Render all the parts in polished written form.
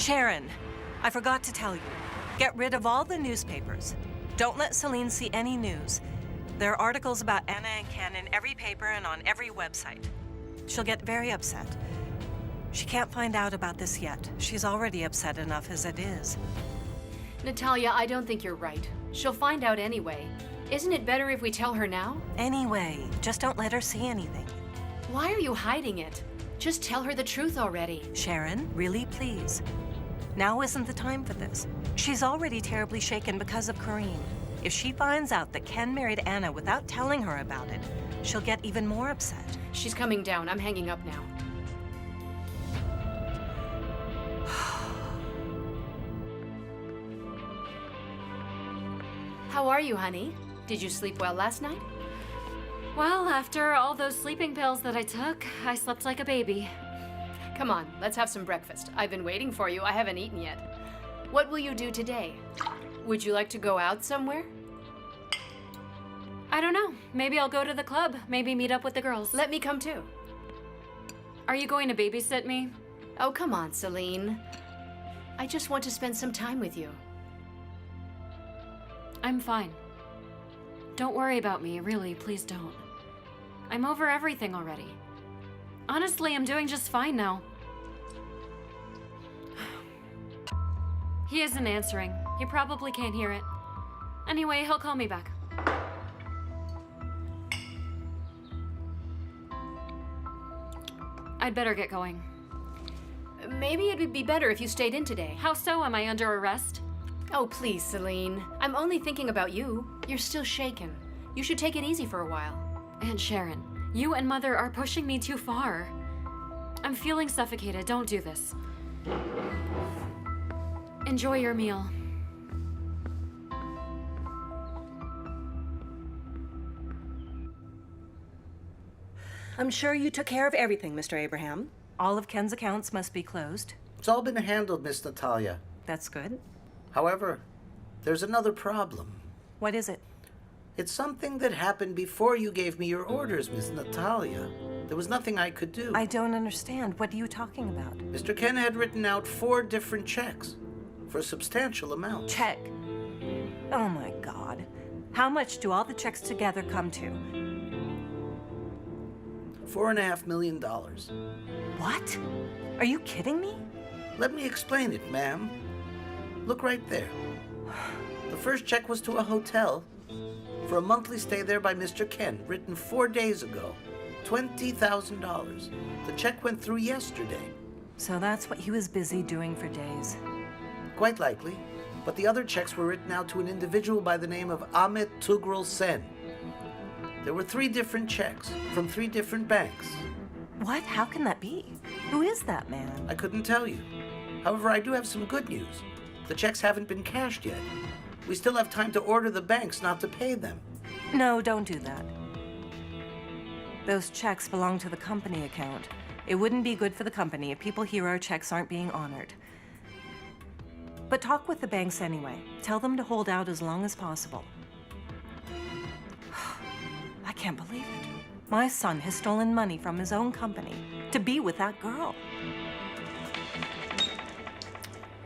Sharon, I forgot to tell you. Get rid of all the newspapers. Don't let Celine see any news. There are articles about Anna and Ken in every paper and on every website. She'll get very upset. She can't find out about this yet. She's already upset enough as it is. Natalia, I don't think you're right. She'll find out anyway. Isn't it better if we tell her now? Anyway, just don't let her see anything. Why are you hiding it? Just tell her the truth already. Sharon, really, please. Now isn't the time for this. She's already terribly shaken because of Kareem. If she finds out that Ken married Anna without telling her about it, she'll get even more upset. She's coming down. I'm hanging up now. How are you, honey? Did you sleep well last night? Well, after all those sleeping pills that I took, I slept like a baby. Come on, let's have some breakfast. I've been waiting for you. I haven't eaten yet. What will you do today? Would you like to go out somewhere? I don't know. Maybe I'll go to the club. Maybe meet up with the girls. Let me come too. Are you going to babysit me? Oh, come on, Celine. I just want to spend some time with you. I'm fine. Don't worry about me, really, please don't. I'm over everything already. Honestly, I'm doing just fine now. He isn't answering. He probably can't hear it. Anyway, he'll call me back. I'd better get going. Maybe it would be better if you stayed in today. How so? Am I under arrest? Oh, please, Celine. I'm only thinking about you. You're still shaken. You should take it easy for a while. Aunt Sharon, you and Mother are pushing me too far. I'm feeling suffocated. Don't do this. Enjoy your meal. I'm sure you took care of everything, Mr. Abraham. All of Ken's accounts must be closed. It's all been handled, Miss Natalia. That's good. However, there's another problem. What is it? It's something that happened before you gave me your orders, Miss Natalia. There was nothing I could do. I don't understand. What are you talking about? Mr. Ken had written out 4 different checks for a substantial amount. Check. Oh my God. How much do all the checks together come to? $4.5 million. What? Are you kidding me? Let me explain it, ma'am. Look right there. The first check was to a hotel for a monthly stay there by Mr. Ken, written 4 days ago. $20,000. The check went through yesterday. So that's what he was busy doing for days. Quite likely. But the other checks were written out to an individual by the name of Ahmet Tugrul Sen. There were 3 different checks from 3 different banks. What? How can that be? Who is that man? I couldn't tell you. However, I do have some good news. The checks haven't been cashed yet. We still have time to order the banks not to pay them. No, don't do that. Those checks belong to the company account. It wouldn't be good for the company if people hear our checks aren't being honored. But talk with the banks anyway. Tell them to hold out as long as possible. I can't believe it. My son has stolen money from his own company to be with that girl.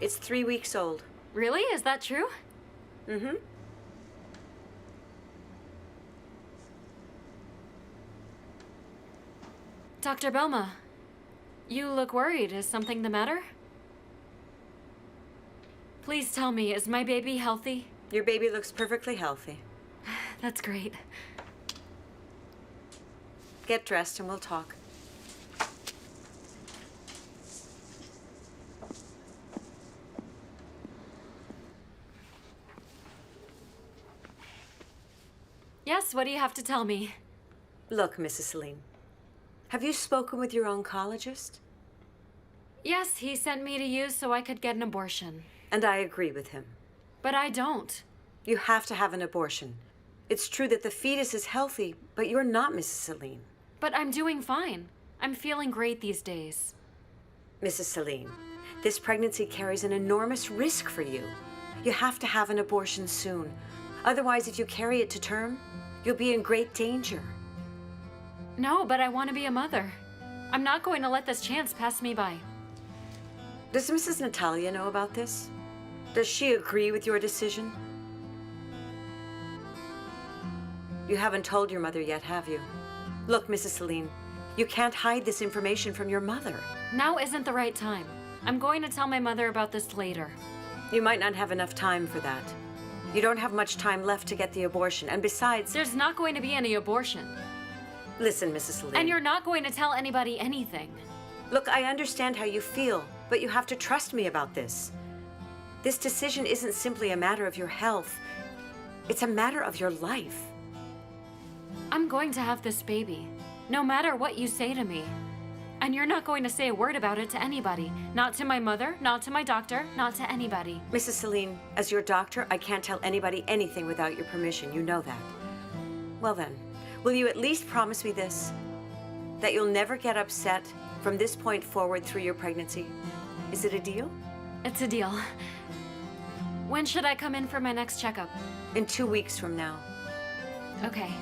It's 3 weeks old. Really? Is that true? Mm-hmm. Dr. Belma, you look worried. Is something the matter? Please tell me, is my baby healthy? Your baby looks perfectly healthy. That's great. Get dressed and we'll talk. Yes, what do you have to tell me? Look, Mrs. Celine, have you spoken with your oncologist? Yes, he sent me to you so I could get an abortion. And I agree with him. But I don't. You have to have an abortion. It's true that the fetus is healthy, but you're not Mrs. Celine. But I'm doing fine. I'm feeling great these days. Mrs. Celine, this pregnancy carries an enormous risk for you. You have to have an abortion soon. Otherwise, if you carry it to term, you'll be in great danger. No, but I want to be a mother. I'm not going to let this chance pass me by. Does Mrs. Natalia know about this? Does she agree with your decision? You haven't told your mother yet, have you? Look, Mrs. Celine, you can't hide this information from your mother. Now isn't the right time. I'm going to tell my mother about this later. You might not have enough time for that. You don't have much time left to get the abortion, and besides... There's not going to be any abortion. Listen, Mrs. Celine. And you're not going to tell anybody anything. Look, I understand how you feel, but you have to trust me about this. This decision isn't simply a matter of your health. It's a matter of your life. I'm going to have this baby, no matter what you say to me. And you're not going to say a word about it to anybody. Not to my mother, not to my doctor, not to anybody. Mrs. Celine, as your doctor, I can't tell anybody anything without your permission. You know that. Well then, will you at least promise me this? That you'll never get upset from this point forward through your pregnancy? Is it a deal? It's a deal. When should I come in for my next checkup? In 2 weeks from now. Okay.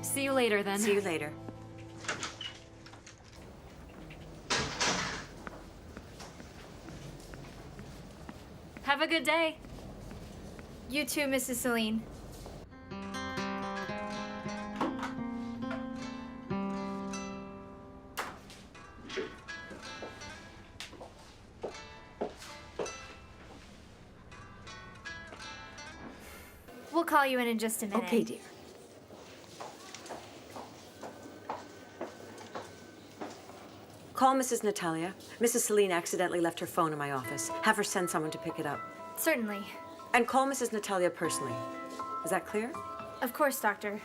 See you later, then. See you later. Have a good day. You too, Mrs. Celine. We'll call you in just a minute. Okay, dear. Call Mrs. Natalia. Mrs. Celine accidentally left her phone in my office. Have her send someone to pick it up. Certainly. And call Mrs. Natalia personally. Is that clear? Of course, Doctor.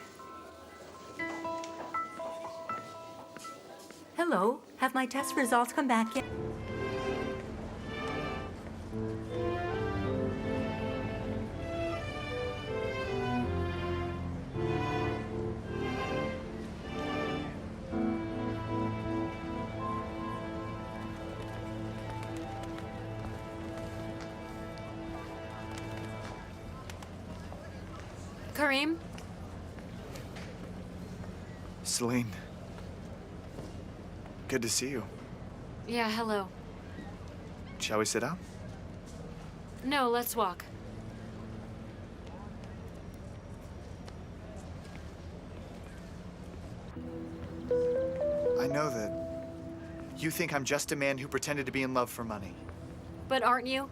Hello. Have my test results come back yet? Kareem? Celine. Good to see you. Yeah, hello. Shall we sit down? No, let's walk. I know that you think I'm just a man who pretended to be in love for money. But aren't you?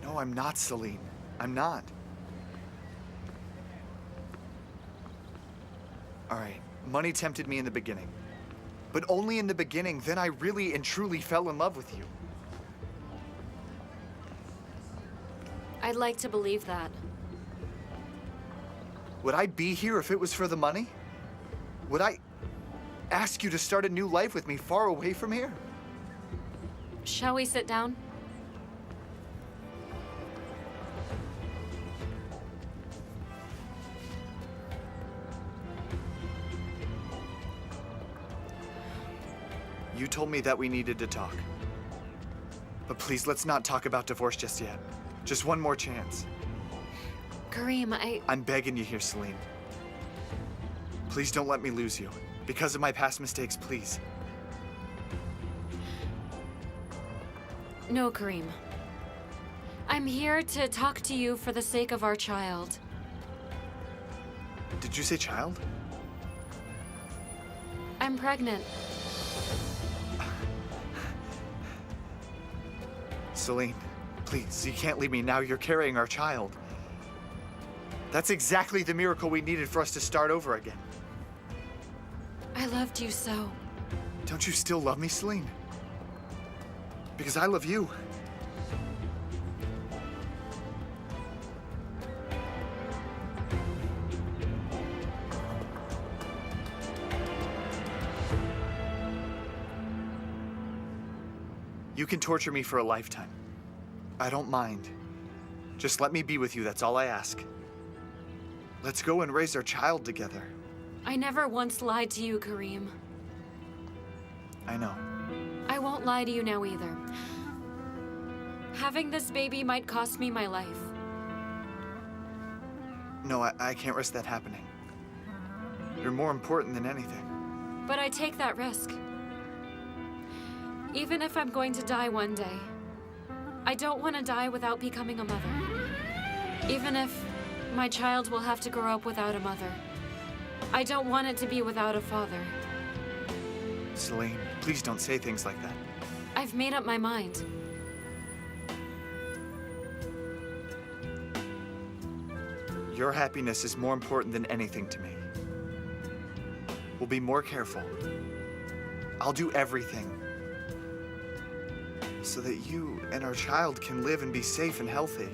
No, I'm not, Celine. I'm not. All right, money tempted me in the beginning. But only in the beginning, then I really and truly fell in love with you. I'd like to believe that. Would I be here if it was for the money? Would I ask you to start a new life with me far away from here? Shall we sit down? You told me that we needed to talk. But please, let's not talk about divorce just yet. Just one more chance. Kareem, I'm begging you here, Celine. Please don't let me lose you. Because of my past mistakes, please. No, Kareem. I'm here to talk to you for the sake of our child. Did you say child? I'm pregnant. Celine, please, you can't leave me now. You're carrying our child. That's exactly the miracle we needed for us to start over again. I loved you so. Don't you still love me, Celine? Because I love you. You can torture me for a lifetime. I don't mind. Just let me be with you, that's all I ask. Let's go and raise our child together. I never once lied to you, Kareem. I know. I won't lie to you now either. Having this baby might cost me my life. No, I can't risk that happening. You're more important than anything. But I take that risk. Even if I'm going to die one day, I don't want to die without becoming a mother. Even if my child will have to grow up without a mother, I don't want it to be without a father. Celine, please don't say things like that. I've made up my mind. Your happiness is more important than anything to me. We'll be more careful. I'll do everything so that you and our child can live and be safe and healthy.